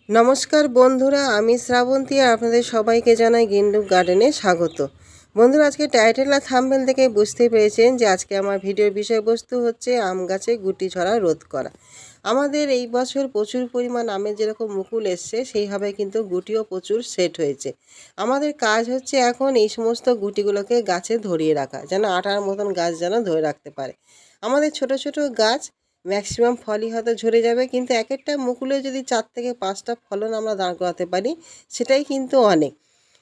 নমস্কার বন্ধুরা, আমি শ্রাবন্তী আর আপনাদের সবাইকে জানাই গেন্ডু গার্ডেনে স্বাগত। বন্ধুরা, আজকে টাইটেল আর থাম্বনেল থেকে বুঝতে পেরেছেন যে আজকে আমার ভিডিওর বিষয়বস্তু হচ্ছে আম গাছে গুটি ঝরা রোধ করা। আমাদের এই বছর প্রচুর পরিমাণ আমের যেরকম মুকুল এসছে, সেইভাবে কিন্তু গুটিও প্রচুর সেট হয়েছে। আমাদের কাজ হচ্ছে এখন এই সমস্ত গুটিগুলোকে গাছে ধরিয়ে রাখা, যেন আটার মতন গাছ যেন ধরে রাখতে পারে। আমাদের ছোট ছোট গাছ ম্যাক্সিমাম ফলই হয়তো ঝরে যাবে, কিন্তু এক একটা মুকুলে যদি 4 থেকে 5টা ফলন আমরা দাঁড় করাতে পারি, সেটাই কিন্তু অনেক।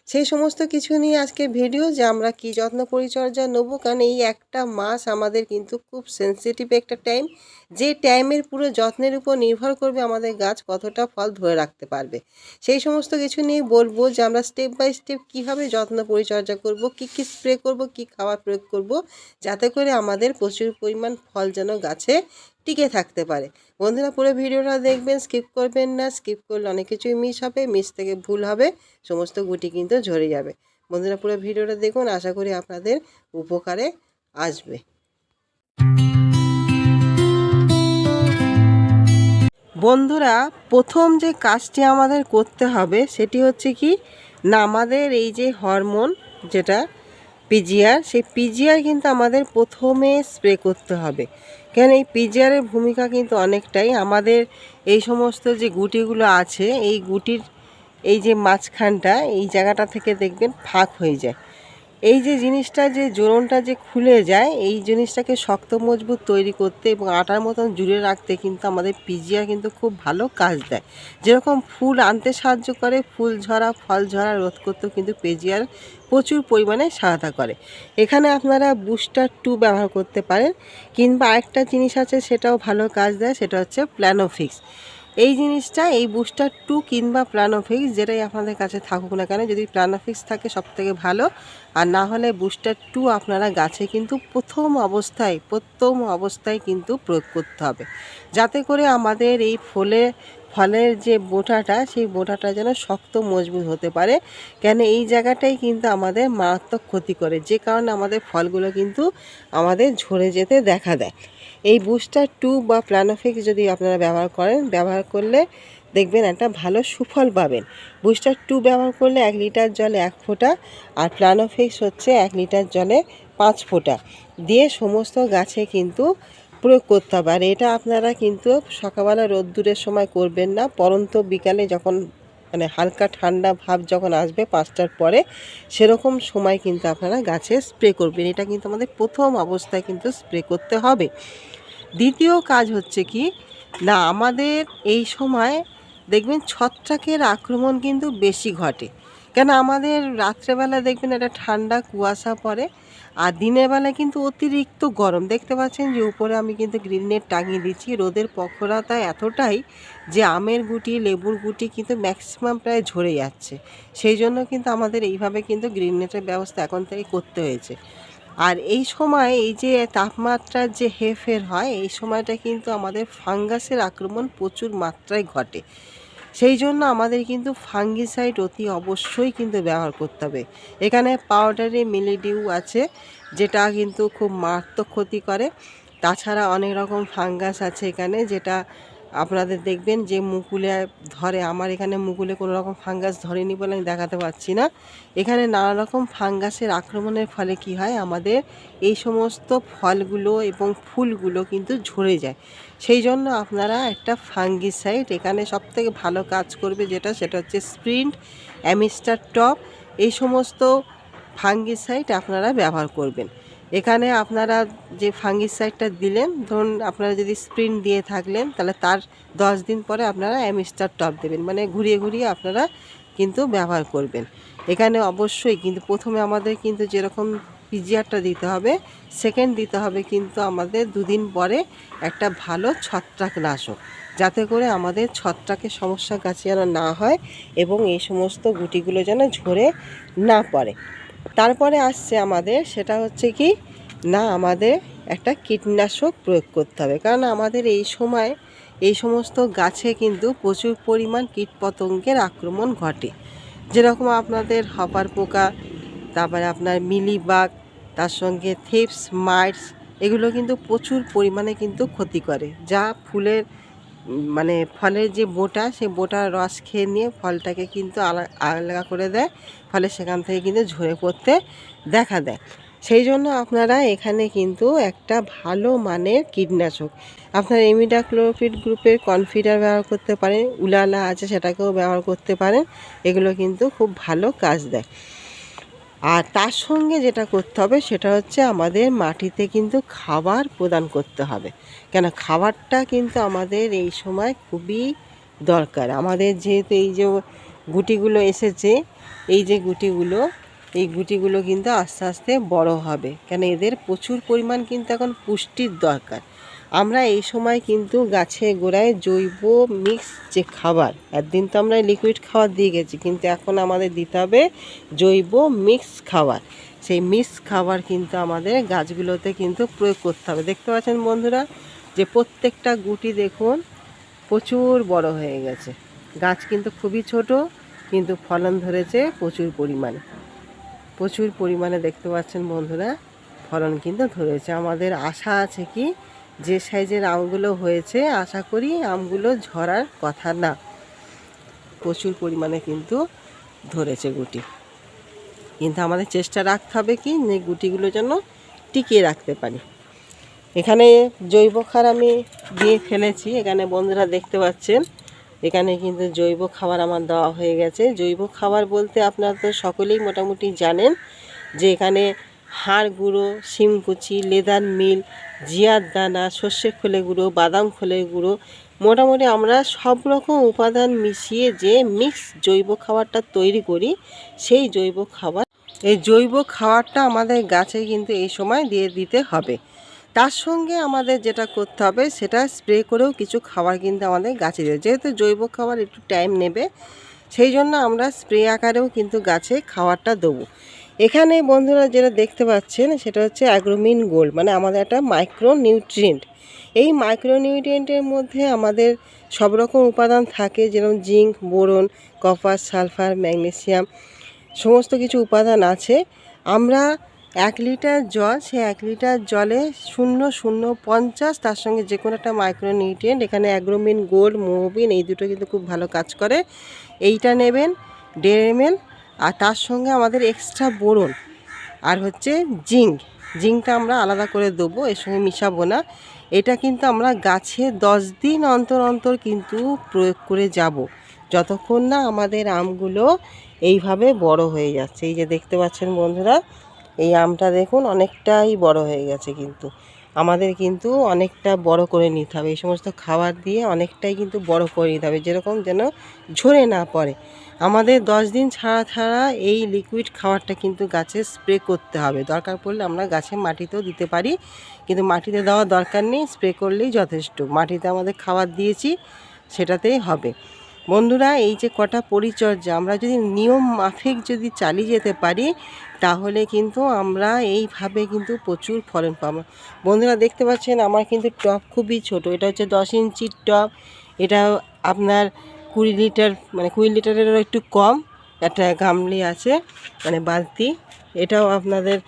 সেই সমস্ত কিছু নিয়ে আজকে ভিডিও, যে আমরা কি যত্ন পরিচর্যা নেব, কারণ এই একটা মাস আমাদের কিন্তু খুব সেন্সিটিভ একটা টাইম, যে টাইমের পুরো যত্নের উপর নির্ভর করবে আমাদের গাছ কতটা ফল ধরে রাখতে পারবে। সেই সমস্ত কিছু নিয়ে বলবো যে আমরা স্টেপ বাই স্টেপ কীভাবে যত্ন পরিচর্যা করব, কি কি স্প্রে করব, কি খাবার প্রয়োগ করব, যাতে করে আমাদের প্রচুর পরিমাণ ফল যেন গাছে টিকে থাকতে পারে। বন্ধুরা, পুরো ভিডিওটা দেখবেন, স্কিপ করবেন না। স্কিপ করলে অনেক কিছুই মিস হবে, মিস থেকে ভুল হবে, সমস্ত গুটি কিন্তু ঝরে যাবে। বন্ধুরা, পুরো ভিডিওটা দেখুন, আশা করি আপনাদের উপকারে আসবে। বন্ধুরা, প্রথম যে কাজটি আমাদের করতে হবে সেটি হচ্ছে কি না, আমাদের এই যে হরমোন যেটা পিজিআর, সেই পিজিআর কিন্তু আমাদের প্রথমে স্প্রে করতে হবে। কেন এই পিজিআরের ভূমিকা কিন্তু অনেকটাই আমাদের এই সমস্ত যে গুটিগুলো আছে, এই গুটির এই যে মাঝখানটা, এই জায়গাটা থেকে দেখবেন ফাঁক হয়ে যায়। এই যে জিনিসটা, যে জোড়নটা যে খুলে যায়, এই জিনিসটাকে শক্ত মজবুত তৈরি করতে এবং আটার মতন জুড়ে রাখতে কিন্তু আমাদের পিজিআর কিন্তু খুব ভালো কাজ দেয়। যেরকম ফুল আনতে সাহায্য করে, ফুল ঝরা ফল ঝরা রোধ করতেও কিন্তু পিজিআর প্রচুর পরিমাণে সহায়তা করে। এখানে আপনারা বুস্টার 2 ব্যবহার করতে পারেন, কিংবা আরেকটা জিনিস আছে সেটাও ভালো কাজ দেয়, সেটা হচ্ছে প্ল্যানোফিক্স। এই জিনিসটা, এই বুস্টার 2 কিংবা প্ল্যানোফিক্স যেটাই আপনাদের কাছে থাকুক না কেন, যদি প্ল্যানোফিক্স থাকে সবথেকে ভালো, আর না হলে বুস্টার 2 আপনারা গাছে কিন্তু প্রথম অবস্থায় কিন্তু প্রয়োগ করতে হবে, যাতে করে আমাদের এই ফলের যে বোঁটাটা, সেই বোঁটাটা যেন শক্ত মজবুত হতে পারে। কেন এই জায়গাটাই কিন্তু আমাদের মারাত্মক ক্ষতি করে, যে কারণে আমাদের ফলগুলো কিন্তু আমাদের ঝরে যেতে দেখা দেয়। এই বুস্টার 2 বা প্ল্যানোফিক্স যদি আপনারা ব্যবহার করলে দেখবেন একটা ভালো সুফল পাবেন। বুস্টার 2 ব্যবহার করলে 1 লিটার জলে 1 ফোঁটা, আর প্ল্যানোফিক্স হচ্ছে 1 লিটার জলে 5 ফোঁটা দিয়ে সমস্ত গাছে কিন্তু প্রয়োগ করতে হবে। আর এটা আপনারা কিন্তু সকালবেলা রোদ্দুরের সময় করবেন না, পরন্ত বিকালে যখন মানে হালকা ঠান্ডা ভাব যখন আসবে 5টার পরে, সেরকম সময় কিন্তু আপনারা গাছে স্প্রে করবেন। এটা কিন্তু আমাদের প্রথম অবস্থায় কিন্তু স্প্রে করতে হবে। দ্বিতীয় কাজ হচ্ছে কি না, আমাদের এই সময় দেখবেন ছত্রাকের আক্রমণ কিন্তু বেশি ঘটে। কেন আমাদের রাত্রেবেলা দেখবেন একটা ঠান্ডা কুয়াশা পড়ে, আর দিনের বেলা কিন্তু অতিরিক্ত গরম। দেখতে পাচ্ছেন যে উপরে আমি কিন্তু গ্রিন নেট টাঙিয়ে দিচ্ছি। রোদের প্রখরতা এতটাই যে আমের গুটি, লেবুর গুটি কিন্তু ম্যাক্সিমাম প্রায় ঝরে যাচ্ছে। সেই জন্য কিন্তু আমাদের এইভাবে কিন্তু গ্রিন নেটের ব্যবস্থা এখন থেকে করতে হয়েছে। আর এই সময় এই যে তাপমাত্রার যে হেরফের হয়, এই সময়টা কিন্তু আমাদের ফাঙ্গাসের আক্রমণ প্রচুর মাত্রায় ঘটে। সেই জন্য আমাদের কিন্তু ফাঙ্গিসাইড অতি অবশ্যই কিন্তু ব্যবহার করতে হবে। এখানে পাউডারে মিলিডিউ আছে, যেটা কিন্তু খুব মারাত্মক ক্ষতি করে। তাছাড়া অনেক রকম ফাঙ্গাস আছে এখানে, যেটা আপনাদের দেখবেন যে মুকুলে ধরে। আমার এখানে মুকুলে কোনো রকম ফাঙ্গাস ধরেনি বলে আমি দেখাতে পারছি না। এখানে নানা রকম ফাঙ্গাসের আক্রমণের ফলে কি হয়, আমাদের এই সমস্ত ফলগুলো এবং ফুলগুলো কিন্তু ঝরে যায়। সেই জন্য আপনারা একটা ফাঙ্গিসাইড এখানে সবথেকে ভালো কাজ করবে, সেটা হচ্ছে স্প্রিন্ট, অ্যামিস্টার টপ, এই সমস্ত ফাঙ্গিসাইড আপনারা ব্যবহার করবেন। এখানে আপনারা যে ফাঙ্গিসাইডটা দিলেন, ধরুন আপনারা যদি স্প্রিন্ট দিয়ে থাকলেন, তাহলে তার 10 দিন পরে আপনারা অ্যামিস্টার টপ দেবেন, মানে ঘুরিয়ে ঘুরিয়ে আপনারা কিন্তু ব্যবহার করবেন। এখানে অবশ্যই কিন্তু প্রথমে আমাদের কিন্তু যেরকম পিজিআরটা দিতে হবে, সেকেন্ড দিতে হবে কিন্তু আমাদের 2 দিন পরে একটা ভালো ছত্রাকনাশক, যাতে করে আমাদের ছত্রাকের সমস্যা গাছে যেন না হয় এবং এই সমস্ত গুটিগুলো যেন ঝরে না পড়ে। তারপরে আসছে আমাদের, সেটা হচ্ছে কি না, আমাদের একটা কীটনাশক প্রয়োগ করতে হবে, কারণ আমাদের এই সময় এই সমস্ত গাছে কিন্তু প্রচুর পরিমাণ কীটপতঙ্গের আক্রমণ ঘটে। যেরকম আপনাদের হপার পোকা, তারপরে আপনার মিলিবাগ, তার সঙ্গে থিপস, মাইটস, এগুলো কিন্তু প্রচুর পরিমাণে কিন্তু ক্ষতি করে, যা ফুলের মানে ফলের যে বোটা, সেই বোটার রস খেয়ে নিয়ে ফলটাকে কিন্তু আলাদা করে দেয়, ফলে সেখান থেকে কিন্তু ঝরে পড়তে দেখা দেয়। সেই জন্য আপনারা এখানে কিন্তু একটা ভালো মানের কীটনাশক, আপনারা ইমিডাক্লোপিড গ্রুপের কনফিডার ব্যবহার করতে পারেন, উলালা আছে সেটাকেও ব্যবহার করতে পারেন। এগুলো কিন্তু খুব ভালো কাজ দেয়। আর তার সঙ্গে যেটা করতে হবে সেটা হচ্ছে আমাদের মাটিতে কিন্তু খাবার প্রদান করতে হবে, কেন খাবারটা কিন্তু আমাদের এই সময় খুবই দরকার। আমাদের যেহেতু এই যে গুটিগুলো এসেছে, এই যে গুটিগুলো, এই গুটিগুলো কিন্তু আস্তে আস্তে বড় হবে, কেন এদের প্রচুর পরিমাণ কিন্তু এখন পুষ্টির দরকার। আমরা এই সময় কিন্তু গাছে গোড়ায় জৈব মিক্স যে খাবার, একদিন তো আমরা লিকুইড খাবার দিয়ে গেছি, কিন্তু এখন আমাদের দিতে হবে জৈব মিক্স খাবার। সেই মিক্স খাবার কিন্তু আমাদের গাছগুলোতে কিন্তু প্রয়োগ করতে হবে। দেখতে পাচ্ছেন বন্ধুরা যে প্রত্যেকটা গুটি দেখুন প্রচুর বড় হয়ে গেছে। গাছ কিন্তু খুবই ছোট, কিন্তু ফলন ধরেছে প্রচুর পরিমাণে দেখতে পাচ্ছেন বন্ধুরা, ফলন কিন্তু ধরেছে। আমাদের আশা আছে কি, যে সাইজের আমগুলো হয়েছে আশা করি আমগুলো ঝরার কথা না, প্রচুর পরিমাণে কিন্তু ধরেছে গুটি। কিন্তু আমাদের চেষ্টা রাখতে হবে কি, যে গুটিগুলো যেন টিকিয়ে রাখতে পারি। এখানে জৈব সার আমি দিয়ে ফেলেছি, এখানে বন্ধুরা দেখতে পাচ্ছেন, এখানে কিন্তু জৈব খাবার আমার দেওয়া হয়ে গেছে। জৈব খাবার বলতে আপনারা তো সকলেই মোটামুটি জানেন যে এখানে হাড় গুঁড়ো, শিমকুচি, লেদার মিল, জিয়ার দানা, সর্ষের খোলে গুঁড়ো, বাদাম খোলের গুঁড়ো, মোটামুটি আমরা সব রকম উপাদান মিশিয়ে যে মিক্স জৈব খাবারটা তৈরি করি, সেই জৈব খাবার, এই জৈব খাবারটা আমাদের গাছে কিন্তু এই সময় দিয়ে দিতে হবে। তার সঙ্গে আমাদের যেটা করতে হবে সেটা স্প্রে করেও কিছু খাবার কিন্তু আমাদের গাছে দেবে। যেহেতু জৈব খাবার একটু টাইম নেবে, সেই জন্য আমরা স্প্রে আকারেও কিন্তু গাছে খাবারটা দেবো। এখানে বন্ধুরা যেটা দেখতে পাচ্ছেন সেটা হচ্ছে অ্যাগ্রোমিন গোল্ড, মানে আমাদের একটা মাইক্রো নিউট্রিয়েন্ট। এই মাইক্রো নিউট্রিয়েন্টের মধ্যে আমাদের সব রকম উপাদান থাকে, যেমন zinc, boron, copper, sulphur, magnesium, সমস্ত কিছু উপাদান আছে। আমরা 1 লিটার জল, সেই 1 লিটার জলে 0.050 তার সঙ্গে যে কোনো একটা মাইক্রো নিউট্রিয়েন্ট, এখানে অ্যাগ্রোমিন গোল্ড, মোবিন, এই দুটো কিন্তু খুব ভালো কাজ করে। এইটা নেবেন 1.5 ml, আর তার সঙ্গে আমাদের এক্সট্রা বোরন আর হচ্ছে জিঙ্কটা আমরা আলাদা করে দেবো, এর সঙ্গে মিশাবো না। এটা কিন্তু আমরা গাছে 10 দিন অন্তর অন্তর কিন্তু প্রয়োগ করে যাব, যতক্ষণ না আমাদের আমগুলো এইভাবে বড় হয়ে যাচ্ছে। এই যে দেখতে পাচ্ছেন বন্ধুরা, এই আমটা দেখুন অনেকটাই বড় হয়ে গেছে, কিন্তু আমাদের কিন্তু অনেকটা বড় করে নিতে হবে। এই সমস্ত খাবার দিয়ে অনেকটাই কিন্তু বড় করে নিতে হবে, যেরকম যেন ঝরে না পড়ে। আমাদের 10 দিন ছাড়া ছাড়া এই লিকুইড খাবারটা কিন্তু গাছে স্প্রে করতে হবে। দরকার পড়লে আমরা গাছে মাটিতেও দিতে পারি, কিন্তু মাটিতে দেওয়ার দরকার নেই, স্প্রে করলেই যথেষ্ট। মাটিতে আমাদের খাবার দিয়েছি, সেটাতেই হবে। বন্ধুরা, এই যে কটা পরিচর্যা আমরা যদি নিয়ম মাফিক যদি চালিয়ে যেতে পারি, তাহলে কিন্তু আমরা এইভাবে কিন্তু প্রচুর ফলন পাবো। বন্ধুরা দেখতে পাচ্ছেন আমার কিন্তু টব খুবই ছোট, এটা হচ্ছে 10 ইঞ্চির টব। এটা আপনার 20 লিটার, মানে 20 লিটারেরও একটু কম একটা গামলি আছে, মানে বালতি। এটাও আপনাদের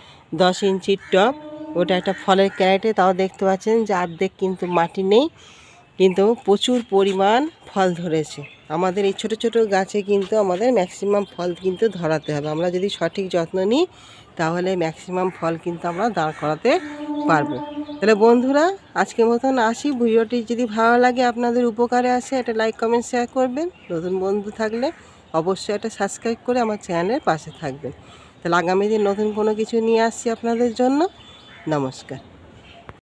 10 ইঞ্চির টব। ওটা একটা ফলের ক্যারেটে, তাও দেখতে পাচ্ছেন যে অর্ধেক কিন্তু মাটি নেই, কিন্তু প্রচুর পরিমাণ ফল ধরেছে। আমাদের এই ছোট ছোট গাছে কিন্তু আমাদের ম্যাক্সিমাম ফল কিন্তু ধরাতে হবে। আমরা যদি সঠিক যত্ন নিই, তাহলে ম্যাক্সিমাম ফল কিন্তু আমরা দাঁড় করাতে পারবো। তাহলে বন্ধুরা, আজকের মতন আসি। ভিডিওটি যদি ভালো লাগে, আপনাদের উপকারে আসে, এটা লাইক, কমেন্ট, শেয়ার করবেন। নতুন বন্ধু থাকলে অবশ্যই এটা সাবস্ক্রাইব করে আমার চ্যানেলের পাশে থাকবেন। তাহলে আগামী দিন নতুন কোনো কিছু নিয়ে আসছি আপনাদের জন্য। নমস্কার।